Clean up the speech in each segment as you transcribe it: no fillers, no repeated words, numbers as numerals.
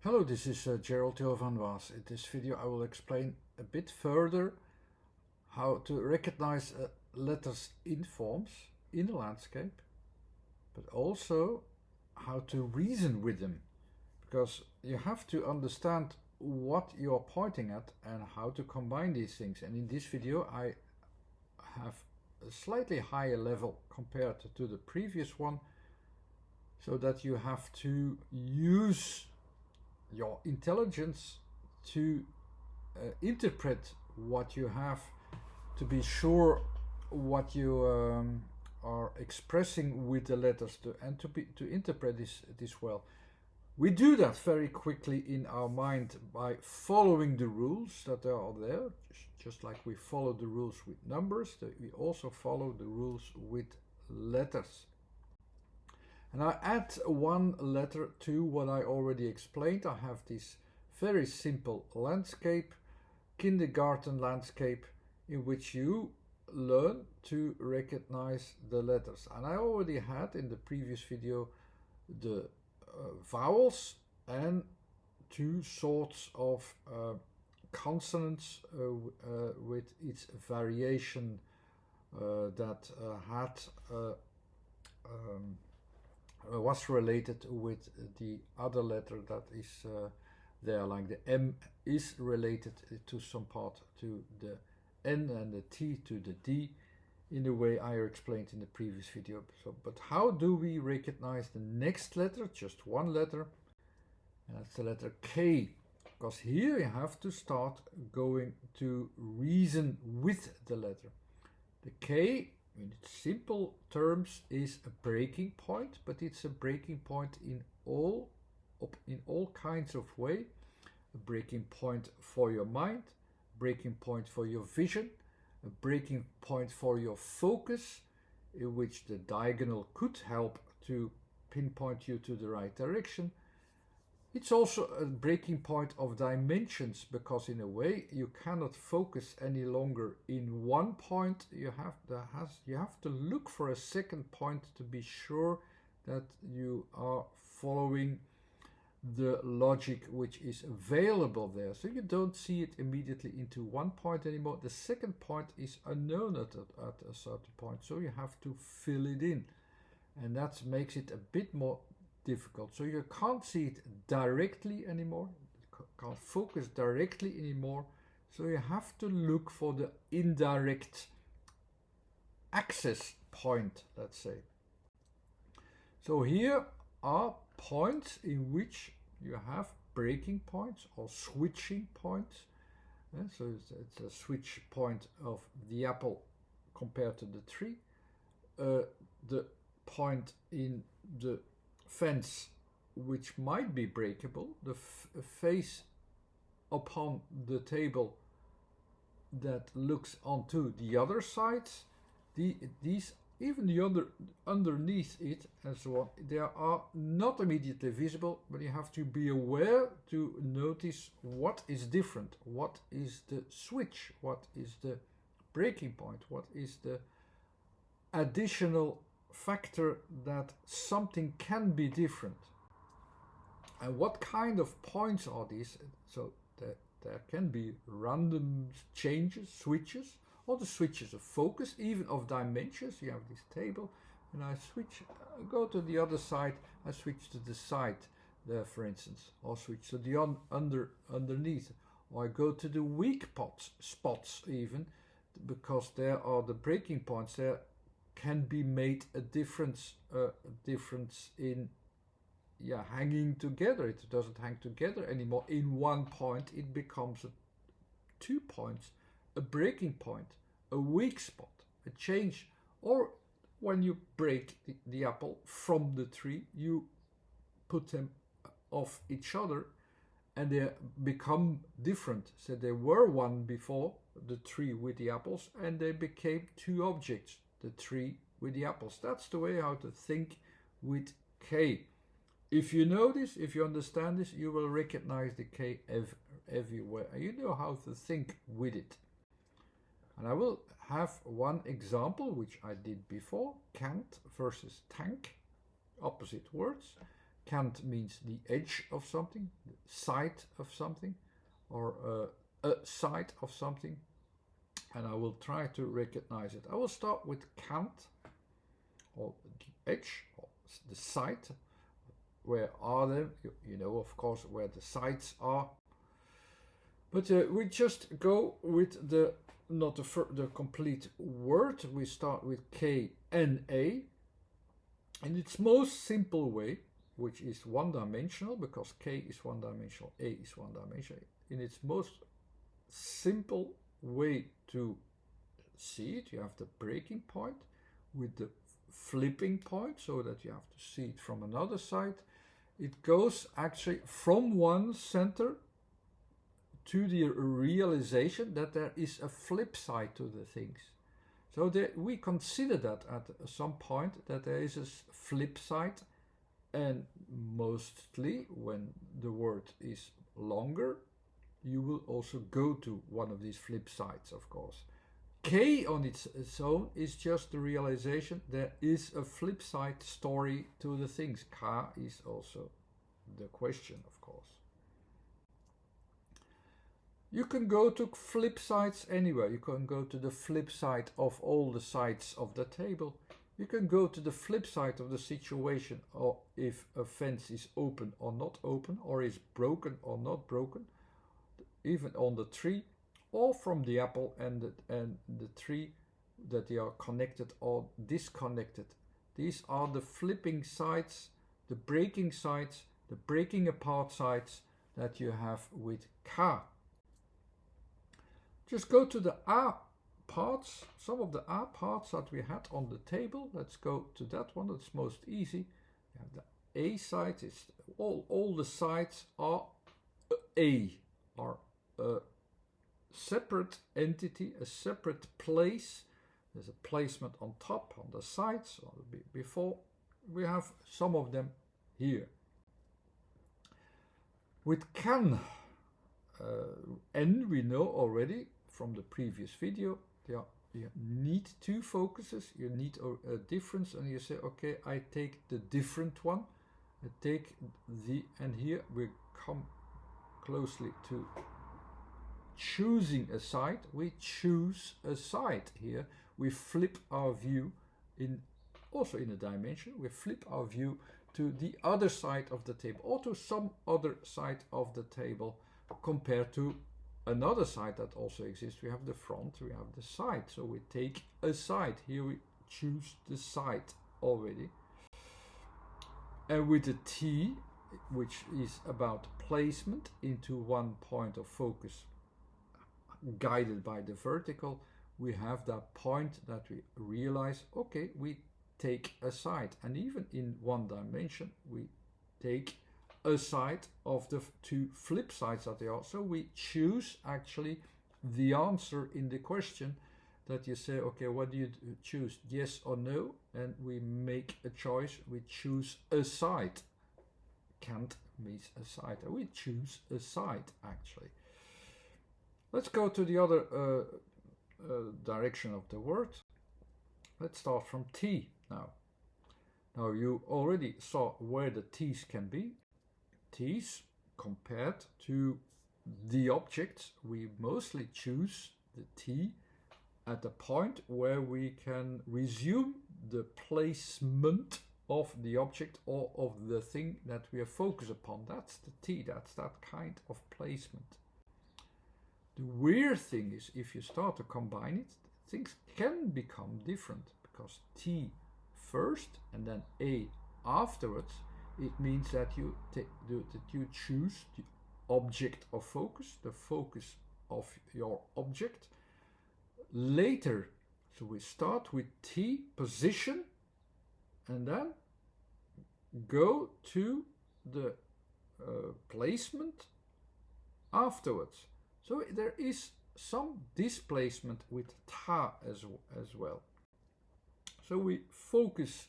Hello, this is Gerald Theo van Waas. In this video I will explain a bit further how to recognize letters in forms in a landscape, but also how to reason with them, because you have to understand what you're pointing at and how to combine these things. And in this video I have a slightly higher level compared to the previous one, so that you have to use your intelligence to interpret what you have, to be sure what you are expressing with the letters, and to interpret this well. We do that very quickly in our mind by following the rules that are there, just like we follow the rules with numbers, that we also follow the rules with letters. And I add one letter to what I already explained. I have this very simple landscape, kindergarten landscape, in which you learn to recognize the letters. And I already had in the previous video the vowels and two sorts of consonants with its variation that was related with the other letter that is there, like the M is related to some part to the N and the T to the D, in the way I explained in the previous video. But how do we recognize the next letter? Just one letter, and that's the letter K, because here you have to start going to reason with the letter. The K, in simple terms, is a breaking point, but it's a breaking point in all kinds of way. A breaking point for your mind, breaking point for your vision, a breaking point for your focus, in which the diagonal could help to pinpoint you to the right direction. It's also a breaking point of dimensions, because in a way you cannot focus any longer in one point. You have to look for a second point to be sure that you are following the logic which is available there. So you don't see it immediately into one point anymore. The second point is unknown at a certain point, so you have to fill it in, and that makes it a bit more difficult. So you can't see it directly anymore, you can't focus directly anymore, so you have to look for the indirect access point, let's say. So here are points in which you have breaking points or switching points. So it's a switch point of the apple compared to the tree. The point in the fence which might be breakable, the face upon the table that looks onto the other sides, these, even the underneath it and so on, they are not immediately visible, but you have to be aware to notice what is different, what is the switch, what is the breaking point, what is the additional factor that something can be different. And what kind of points are these? So there can be random changes, switches, or the switches of focus, even of dimensions. You have this table, and I switch, go to the other side, I switch to the side there, for instance, or switch to the underneath, or I go to the weak spots even, because there are the breaking points. There can be made a difference in hanging together. It doesn't hang together anymore in one point, it becomes 2 points, a breaking point, a weak spot, a change. Or when you break the apple from the tree, you put them off each other and they become different. So they were one before, the tree with the apples, and they became two objects, the tree with the apples. That's the way how to think with K. If you know this, if you understand this, you will recognize the K everywhere, and you know how to think with it. And I will have one example which I did before, KANT versus tank, opposite words. KANT means the edge of something, the side of something, or a side of something. And I will try to recognize it. I will start with KANT, or the edge, or the side. Where are they? You know, of course, where the sides are. But we just go with the, not the complete word. We start with KNA. In its most simple way, which is one-dimensional, because K is one-dimensional, A is one-dimensional. In its most simple way to see it, you have the breaking point with the flipping point, so that you have to see it from another side. It goes actually from one center to the realization that there is a flip side to the things. So we consider that at some point that there is a flip side, and mostly when the word is longer, you will also go to one of these flip sides, of course. K on its own is just the realization there is a flip side story to the things. K is also the question, of course. You can go to flip sides anywhere. You can go to the flip side of all the sides of the table. You can go to the flip side of the situation, or if a fence is open or not open, or is broken or not broken, even on the tree, or from the apple and the tree, that they are connected or disconnected. These are the flipping sides, the breaking sides, the breaking apart sides that you have with K. Just go to the A parts, some of the A parts that we had on the table. Let's go to that one, that's most easy. You have the A side, it's all the sides are A, are a separate entity, a separate place. There's a placement on top, on the sides, or before. We have some of them here. With can, N we know already from the previous video. You need two focuses, you need a difference, and you say, okay, I take the different one. I take the, and here we come closely to choosing a side. We choose a side here. We flip our view also in a dimension. We flip our view to the other side of the table, or to some other side of the table, compared to another side that also exists. We have the front, we have the side, so we take a side. Here we choose the side already. And with the T, which is about placement into one point of focus, guided by the vertical, we have that point that we realize, okay, we take a side. And even in one dimension, we take a side of the two flip sides that they are. So we choose actually the answer in the question, that you say, okay, what do you choose, yes or no? And we make a choice, we choose a side. KANT means a side, and we choose a side actually. Let's go to the other direction of the word. Let's start from T now. Now you already saw where the T's can be. T's compared to the objects, we mostly choose the T at the point where we can resume the placement of the object or of the thing that we are focused upon. That's the T, that's that kind of placement. The weird thing is, if you start to combine it, things can become different, because T first and then A afterwards, it means that you choose the object of focus, the focus of your object, later. So we start with T, position, and then go to the placement afterwards. So there is some displacement with ta as well. So we focus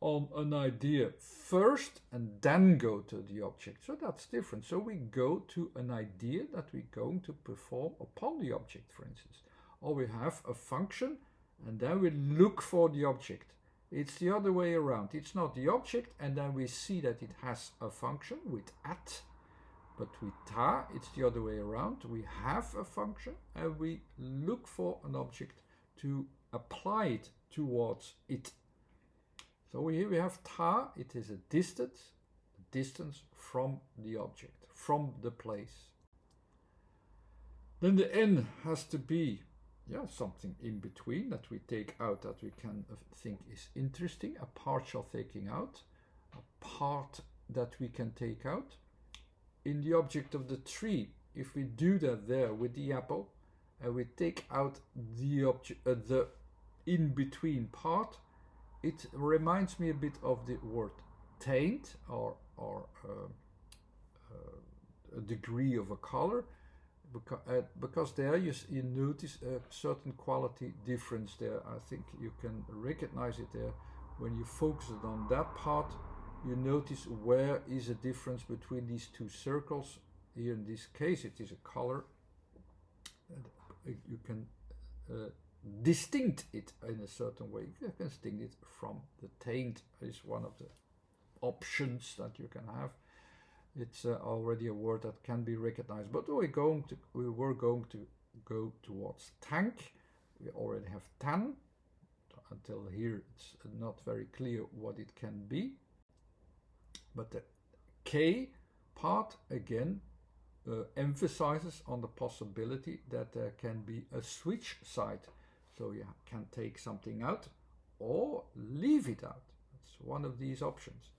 on an idea first and then go to the object. So that's different. So we go to an idea that we're going to perform upon the object, for instance. Or we have a function and then we look for the object. It's the other way around. It's not the object, and then we see that it has a function with at, but with ta, it's the other way around. We have a function, and we look for an object to apply it towards it. So here we have ta, it is a distance from the object, from the place. Then the n has to be something in between that we take out that we can think is interesting, a partial taking out, a part that we can take out. In the object of the tree, if we do that there with the apple, and we take out the in-between part, it reminds me a bit of the word taint, or a degree of a color, because there you notice a certain quality difference there. I think you can recognize it there. When you focus it on that part, you notice where is a difference between these two circles. Here in this case it is a color. You can distinct it in a certain way. You can distinct it from the taint is one of the options that you can have. It's already a word that can be recognized, but we were going to go towards tank. We already have tan. Until here it's not very clear what it can be. But the K part again emphasizes on the possibility that there can be a switch side. So you can take something out or leave it out. It's one of these options.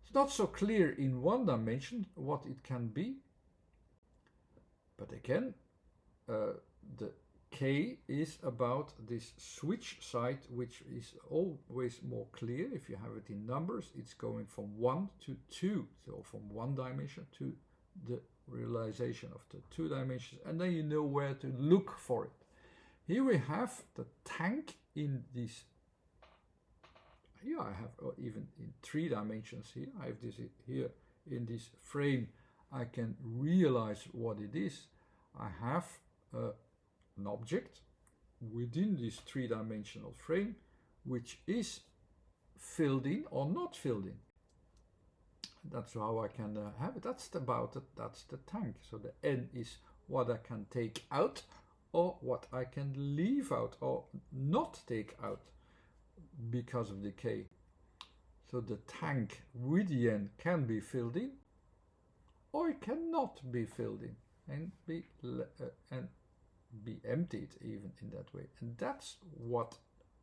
It's not so clear in one dimension what it can be. But again, the K is about this switch side, which is always more clear. If you have it in numbers, it's going from 1 to 2. So from one dimension to the realization of the two dimensions. And then you know where to look for it. Here we have the tank in this. Here I have even in 3 dimensions here. I have this here in this frame. I can realize what it is. I have an object within this 3-dimensional frame which is filled in or not filled in. That's how I can have it. That's the tank. So the N is what I can take out or what I can leave out or not take out because of the K. So the tank with the N can be filled in or it cannot be filled in and be emptied even in that way. And that's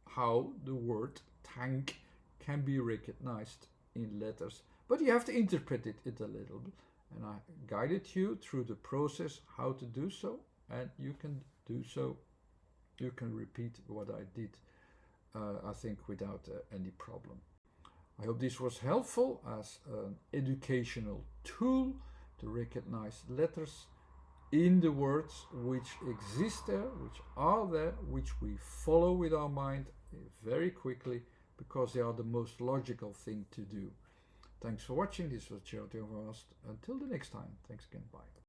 how the word tank can be recognized in letters. But you have to interpret it a little bit. And I guided you through the process how to do so. And you can do so. You can repeat what I did, I think, without any problem. I hope this was helpful as an educational tool to recognize letters in the words which exist there, which are there, which we follow with our mind very quickly because they are the most logical thing to do. Thanks for watching. This was Gerald Overmast. Until the next time. Thanks again. Bye.